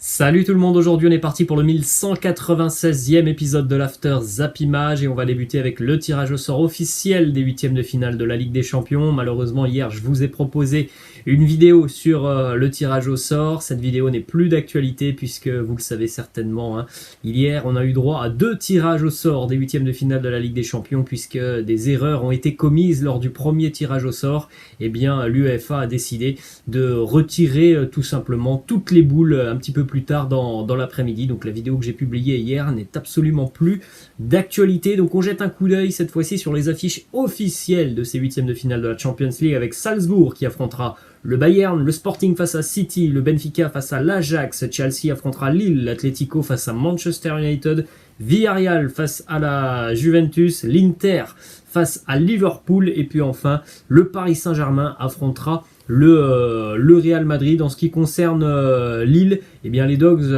Salut tout le monde, aujourd'hui on est parti pour le 1196e épisode de l'After Zappimage et on va débuter avec le tirage au sort officiel des huitièmes de finale de la Ligue des Champions. Malheureusement hier je vous ai proposé une vidéo sur le tirage au sort. Cette vidéo n'est plus d'actualité puisque vous le savez certainement, hier on a eu droit à 2 tirages au sort des huitièmes de finale de la Ligue des Champions puisque des erreurs ont été commises lors du premier tirage au sort. Et bien l'UEFA a décidé de retirer tout simplement toutes les boules un petit peu plus tard dans l'après-midi. Donc la vidéo que j'ai publiée hier n'est absolument plus d'actualité. Donc on jette un coup d'œil cette fois-ci sur les affiches officielles de ces huitièmes de finale de la Champions League avec Salzbourg qui affrontera le Bayern, le Sporting face à City, le Benfica face à l'Ajax, Chelsea affrontera Lille, l'Atlético face à Manchester United, Villarreal face à la Juventus, l'Inter face à Liverpool et puis enfin le Paris Saint-Germain affrontera le Real Madrid. En ce qui concerne Lille, eh bien les Dogs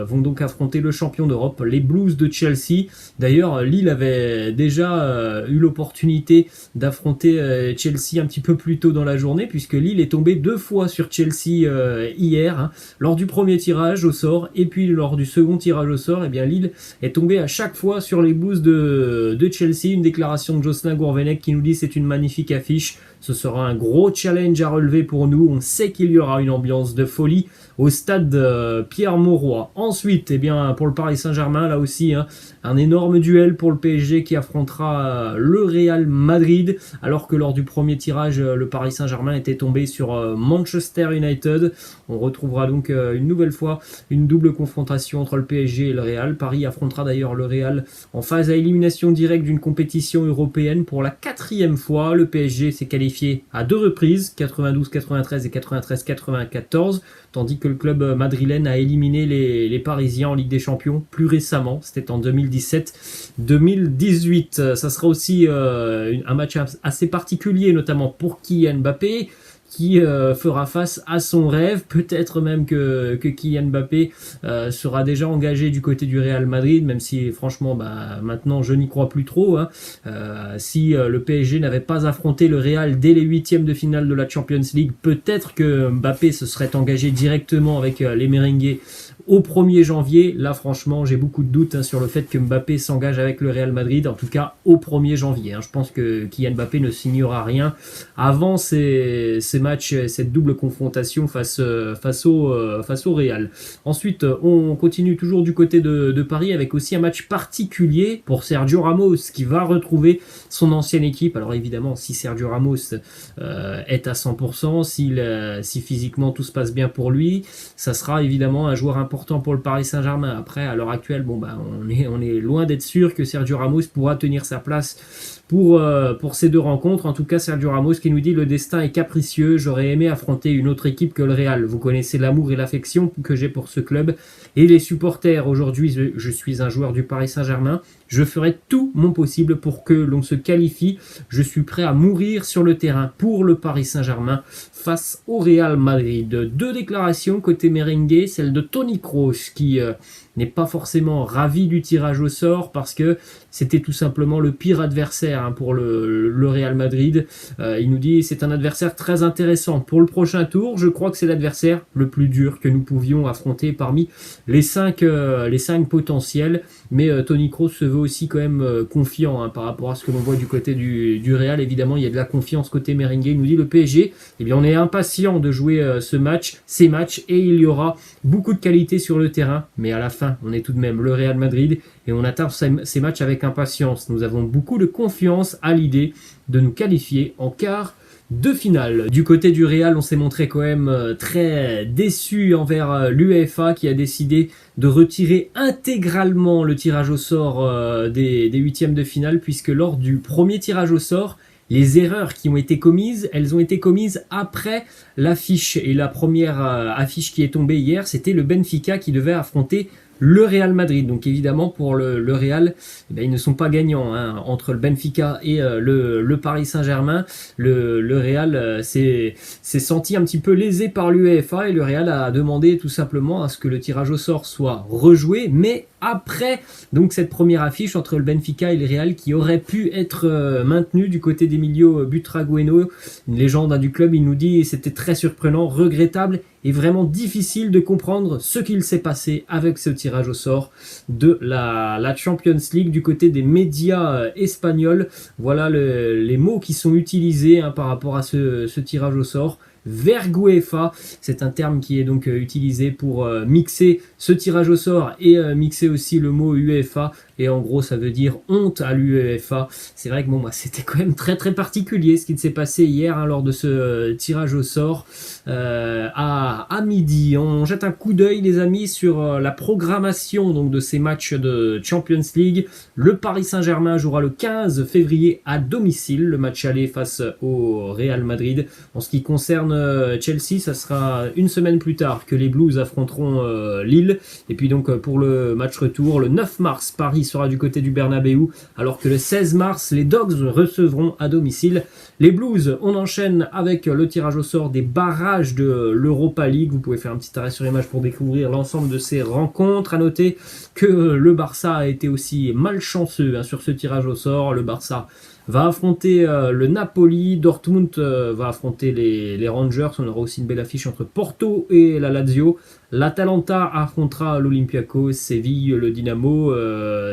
vont donc affronter le champion d'Europe, les Blues de Chelsea. D'ailleurs, Lille avait déjà eu l'opportunité d'affronter Chelsea un petit peu plus tôt dans la journée, puisque Lille est tombé 2 fois sur Chelsea hier, lors du premier tirage au sort, et puis lors du second tirage au sort, eh bien Lille est tombé à chaque fois sur les Blues de Chelsea. Une déclaration de Jocelyn Gourvenec qui nous dit c'est une magnifique affiche, ce sera un gros challenge à relever pour nous, on sait qu'il y aura une ambiance de folie au stade Pierre-Mauroy. Ensuite, eh bien, pour le Paris Saint-Germain, là aussi, un énorme duel pour le PSG qui affrontera le Real Madrid, alors que lors du premier tirage, le Paris Saint-Germain était tombé sur Manchester United. On retrouvera donc une nouvelle fois une double confrontation entre le PSG et le Real. Paris affrontera d'ailleurs le Real en phase à élimination directe d'une compétition européenne pour la 4e fois. Le PSG s'est qualifié à 2 reprises, 92-93 et 93-94, tandis que le club madrilène a éliminé les Parisiens en Ligue des Champions plus récemment, c'était en 2017-2018. Ça sera aussi un match assez particulier, notamment pour Kylian Mbappé, qui fera face à son rêve. Peut-être même que Kylian Mbappé sera déjà engagé du côté du Real Madrid, même si franchement maintenant je n'y crois plus trop. Si le PSG n'avait pas affronté le Real dès les huitièmes de finale de la Champions League, peut-être que Mbappé se serait engagé directement avec les Merengues au 1er janvier. Là franchement j'ai beaucoup de doutes sur le fait que Mbappé s'engage avec le Real Madrid, en tout cas au 1er janvier. Je pense que Kylian Mbappé ne signera rien avant ces matchs, cette double confrontation face au Real. Ensuite on continue toujours du côté de Paris avec aussi un match particulier pour Sergio Ramos qui va retrouver son ancienne équipe. Alors évidemment si Sergio Ramos est à 100%, si physiquement tout se passe bien pour lui, ça sera évidemment un joueur important pour le Paris Saint-Germain. Après, à l'heure actuelle, on est loin d'être sûr que Sergio Ramos pourra tenir sa place pour ces 2 rencontres. En tout cas, Sergio Ramos qui nous dit le destin est capricieux, j'aurais aimé affronter une autre équipe que le Real. Vous connaissez l'amour et l'affection que j'ai pour ce club et les supporters. Aujourd'hui, je suis un joueur du Paris Saint-Germain. Je ferai tout mon possible pour que l'on se qualifie. Je suis prêt à mourir sur le terrain pour le Paris Saint-Germain face au Real Madrid. 2 déclarations côté merengue, celle de Toni Kroos qui n'est pas forcément ravi du tirage au sort parce que c'était tout simplement le pire adversaire pour le Real Madrid. Il nous dit c'est un adversaire très intéressant pour le prochain tour. Je crois que c'est l'adversaire le plus dur que nous pouvions affronter parmi les 5 potentiels. Mais Toni Kroos se veut aussi quand même confiant par rapport à ce que l'on voit du côté du Real. Évidemment, il y a de la confiance côté merengue. Il nous dit le PSG, eh bien, on est impatient de jouer ces matchs et il y aura beaucoup de qualité sur le terrain. Mais à la fin, on est tout de même le Real Madrid et on attend ces matchs avec impatience. Nous avons beaucoup de confiance à l'idée de nous qualifier en quart de finale. Du côté du Real, on s'est montré quand même très déçu envers l'UEFA qui a décidé de retirer intégralement le tirage au sort des huitièmes de finale, puisque lors du premier tirage au sort, les erreurs qui ont été commises, elles ont été commises après l'affiche. Et la première affiche qui est tombée hier, c'était le Benfica qui devait affronter le Real Madrid. Donc évidemment pour le Real, ils ne sont pas gagnants entre le Benfica et le Paris Saint-Germain. Le Real s'est senti un petit peu lésé par l'UEFA et le Real a demandé tout simplement à ce que le tirage au sort soit rejoué, mais après donc cette première affiche entre le Benfica et le Real qui aurait pu être maintenue du côté d'Emilio Butragueño, une légende du club. Il nous dit c'était très surprenant, regrettable est vraiment difficile de comprendre ce qu'il s'est passé avec ce tirage au sort de la Champions League du côté des médias espagnols. Voilà les mots qui sont utilisés par rapport à ce tirage au sort. Vergüenza, c'est un terme qui est donc utilisé pour mixer ce tirage au sort et mixer aussi le mot UEFA, et en gros ça veut dire honte à l'UEFA. C'est vrai que bon, c'était quand même très très particulier ce qui s'est passé hier lors de ce tirage au sort à midi. On jette un coup d'œil les amis sur la programmation donc de ces matchs de Champions League. Le Paris Saint-Germain jouera le 15 février à domicile, le match aller face au Real Madrid. En ce qui concerne Chelsea, ça sera une semaine plus tard que les Blues affronteront Lille. Et puis donc pour le match retour, le 9 mars, Paris sera du côté du Bernabeu, alors que le 16 mars, les Dogs recevront à domicile les Blues. On enchaîne avec le tirage au sort des barrages de l'Europa League. Vous pouvez faire un petit arrêt sur image pour découvrir l'ensemble de ces rencontres. À noter que le Barça a été aussi malchanceux sur ce tirage au sort. Le Barça va affronter le Napoli, Dortmund va affronter les Rangers. On aura aussi une belle affiche entre Porto et la Lazio. L'Atalanta affrontera l'Olympiakos, Séville, le Dynamo,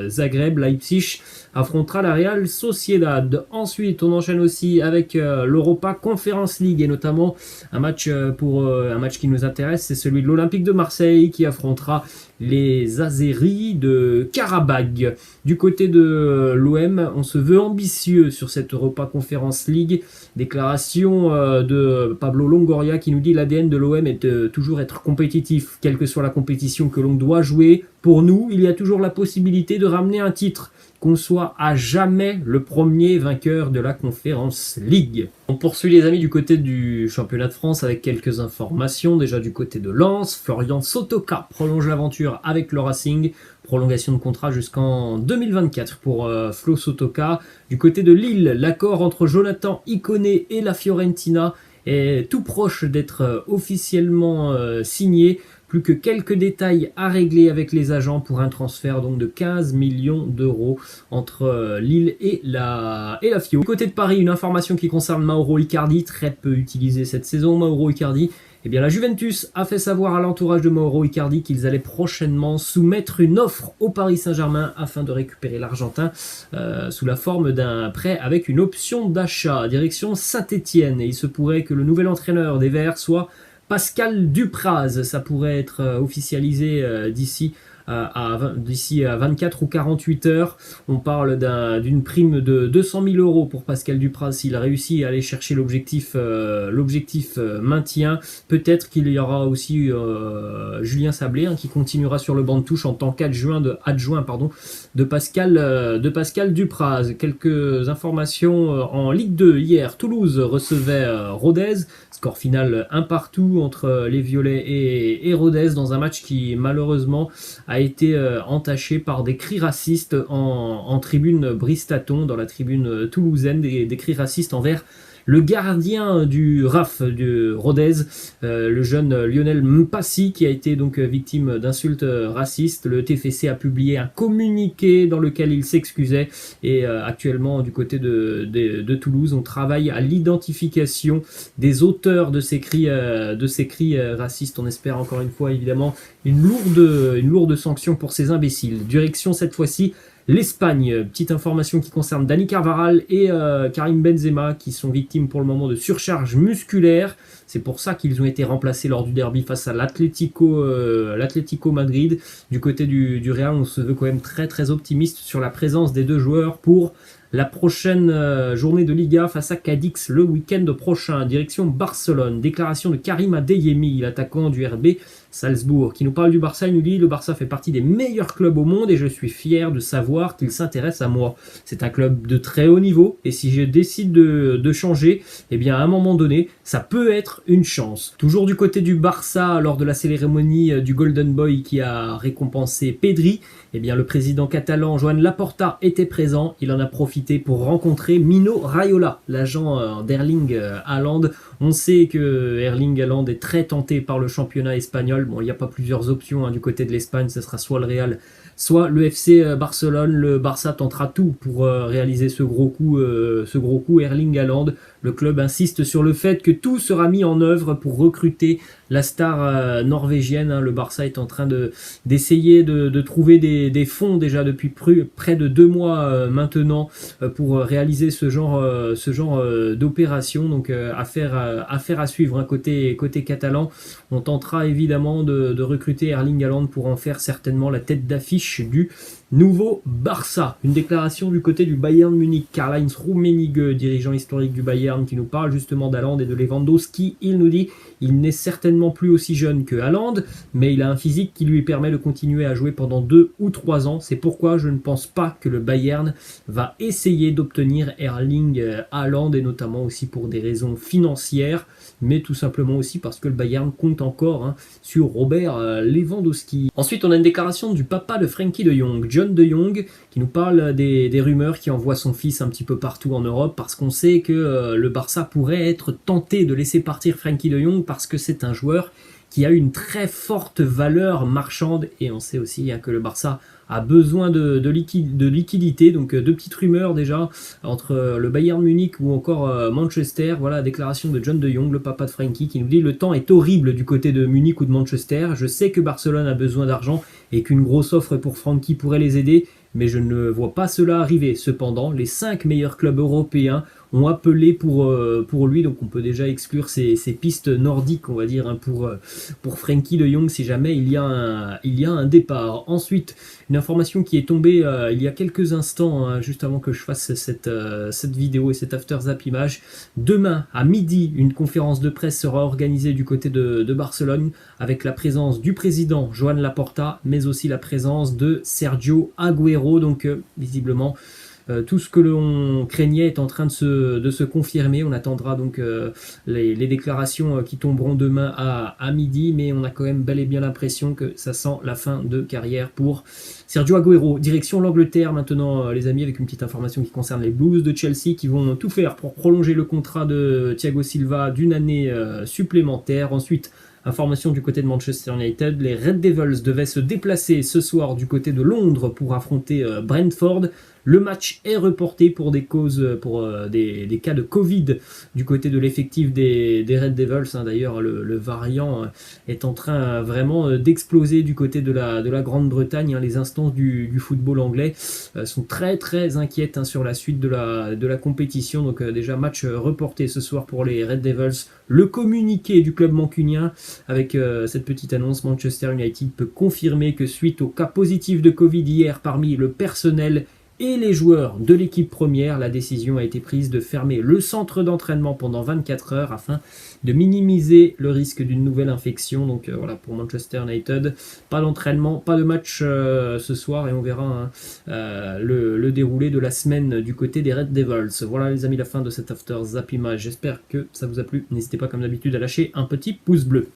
Zagreb, Leipzig affrontera la Real Sociedad. Ensuite, on enchaîne aussi avec l'Europa Conference League et notamment un match qui nous intéresse, c'est celui de l'Olympique de Marseille qui affrontera les Azéris de Karabagh. Du côté de l'OM, on se veut ambitieux sur cette Europa Conference League. Déclaration de Pablo Longoria qui nous dit l'ADN de l'OM est de toujours être compétitif, quelle que soit la compétition que l'on doit jouer. Pour nous, il y a toujours la possibilité de ramener un titre, qu'on soit à jamais le premier vainqueur de la Conference League. On poursuit les amis du côté du championnat de France avec quelques informations. Déjà du côté de Lens, Florian Sotoka prolonge l'aventure avec le Racing. Prolongation de contrat jusqu'en 2024 pour Flo Sotoka. Du côté de Lille, l'accord entre Jonathan Iconé et la Fiorentina est tout proche d'être officiellement signé. Plus que quelques détails à régler avec les agents pour un transfert donc de 15 millions d'euros entre Lille et la Fio. Du côté de Paris, une information qui concerne Mauro Icardi, très peu utilisé cette saison. Mauro Icardi, eh bien la Juventus a fait savoir à l'entourage de Mauro Icardi qu'ils allaient prochainement soumettre une offre au Paris Saint-Germain afin de récupérer l'Argentin sous la forme d'un prêt avec une option d'achat. Direction Saint-Étienne, et il se pourrait que le nouvel entraîneur des Verts soit Pascal Dupraz. Ça pourrait être officialisé d'ici à 24 ou 48 heures. On parle d'une prime de 200 000 euros pour Pascal Dupraz s'il a réussi à aller chercher l'objectif maintien. Peut-être qu'il y aura aussi Julien Sablé qui continuera sur le banc de touche en tant qu'adjoint de Pascal Dupraz. Quelques informations en Ligue 2 hier. Toulouse recevait Rodez. Score final 1-1 entre les Violets et Rodez dans un match qui malheureusement a été entaché par des cris racistes en tribune Bristaton, dans la tribune toulousaine, des cris racistes envers le gardien du RAF de Rodez, le jeune Lionel Mpassi, qui a été donc victime d'insultes racistes. Le TFC a publié un communiqué dans lequel il s'excusait, et actuellement du côté de Toulouse, on travaille à l'identification des auteurs de ces cris racistes. On espère encore une fois évidemment une lourde sanction pour ces imbéciles. Direction cette fois-ci l'Espagne. Petite information qui concerne Dani Carvajal et Karim Benzema, qui sont victimes pour le moment de surcharge musculaire. C'est pour ça qu'ils ont été remplacés lors du derby face à l'Atlético Madrid. Du côté du Real, on se veut quand même très très optimiste sur la présence des deux joueurs pour la prochaine journée de Liga face à Cadix le week-end prochain. Direction Barcelone. Déclaration de Karim Adeyemi, l'attaquant du RB Salzbourg, qui nous parle du Barça. Il nous dit: le Barça fait partie des meilleurs clubs au monde et je suis fier de savoir qu'il s'intéresse à moi. C'est un club de très haut niveau et si je décide de changer, eh bien à un moment donné, ça peut être une chance. Toujours du côté du Barça, lors de la cérémonie du Golden Boy qui a récompensé Pedri, eh bien le président catalan Joan Laporta était présent. Il en a profité pour rencontrer Mino Raiola, l'agent d'Erling Haaland. On sait que Erling Haaland est très tenté par le championnat espagnol. Bon, il n'y a pas plusieurs options du côté de l'Espagne, ce sera soit le Real, soit le FC Barcelone. Le Barça tentera tout pour réaliser ce gros coup Erling Haaland. Le club insiste sur le fait que tout sera mis en œuvre pour recruter la star norvégienne. Hein. Le Barça est en train d'essayer de trouver des fonds déjà depuis près de 2 mois maintenant pour réaliser ce genre d'opération. Donc affaire à suivre hein, côté catalan. On tentera évidemment de recruter Erling Haaland pour en faire certainement la tête d'affiche du nouveau Barça. Une déclaration du côté du Bayern Munich. Karl-Heinz Rummenigge, dirigeant historique du Bayern, qui nous parle justement d'Haaland et de Lewandowski. Il nous dit il n'est certainement plus aussi jeune que Haaland, mais il a un physique qui lui permet de continuer à jouer pendant 2 ou 3 ans. C'est pourquoi je ne pense pas que le Bayern va essayer d'obtenir Erling Haaland, et notamment aussi pour des raisons financières, mais tout simplement aussi parce que le Bayern compte encore hein, sur Robert Lewandowski. Ensuite, on a une déclaration du papa de Frenkie de Jong, John de Jong, qui nous parle des rumeurs qui envoient son fils un petit peu partout en Europe, parce qu'on sait que le Barça pourrait être tenté de laisser partir Frenkie de Jong parce que c'est un joueur qui a une très forte valeur marchande, et on sait aussi hein, que le Barça a besoin de liquidité. Donc deux petites rumeurs déjà entre le Bayern Munich ou encore Manchester. Voilà la déclaration de John de Jong, le papa de Frenkie, qui nous dit: le temps est horrible du côté de Munich ou de Manchester. Je sais que Barcelone a besoin d'argent et qu'une grosse offre pour Frenkie pourrait les aider, mais je ne vois pas cela arriver. Cependant, les 5 meilleurs clubs européens ont appelé pour lui, donc on peut déjà exclure ces pistes nordiques, on va dire, hein, pour Frenkie de Jong si jamais il y a un départ. Ensuite, une information qui est tombée il y a quelques instants, hein, juste avant que je fasse cette vidéo et cet After Zap Image. Demain, à midi, une conférence de presse sera organisée du côté de Barcelone, avec la présence du président Joan Laporta, mais aussi la présence de Sergio Agüero, donc visiblement tout ce que l'on craignait est en train de se confirmer. On attendra donc les déclarations qui tomberont demain à midi, mais on a quand même bel et bien l'impression que ça sent la fin de carrière pour Sergio Agüero. Direction l'Angleterre maintenant, les amis, avec une petite information qui concerne les Blues de Chelsea, qui vont tout faire pour prolonger le contrat de Thiago Silva d'une année supplémentaire. Ensuite, information du côté de Manchester United, les Red Devils devaient se déplacer ce soir du côté de Londres pour affronter Brentford. Le match est reporté pour des causes, pour des cas de Covid du côté de l'effectif des Red Devils. Hein. D'ailleurs, le variant est en train vraiment d'exploser du côté de la Grande-Bretagne. Hein. Les instances du football anglais sont très très inquiètes hein, sur la suite de la compétition. Donc déjà match reporté ce soir pour les Red Devils. Le communiqué du club mancunien avec cette petite annonce: Manchester United peut confirmer que suite au cas positif de Covid hier parmi le personnel et les joueurs de l'équipe première, la décision a été prise de fermer le centre d'entraînement pendant 24 heures afin de minimiser le risque d'une nouvelle infection. Donc voilà, pour Manchester United, pas d'entraînement, pas de match ce soir, et on verra hein, le déroulé de la semaine du côté des Red Devils. Voilà les amis, la fin de cet After Zap Image. J'espère que ça vous a plu. N'hésitez pas comme d'habitude à lâcher un petit pouce bleu.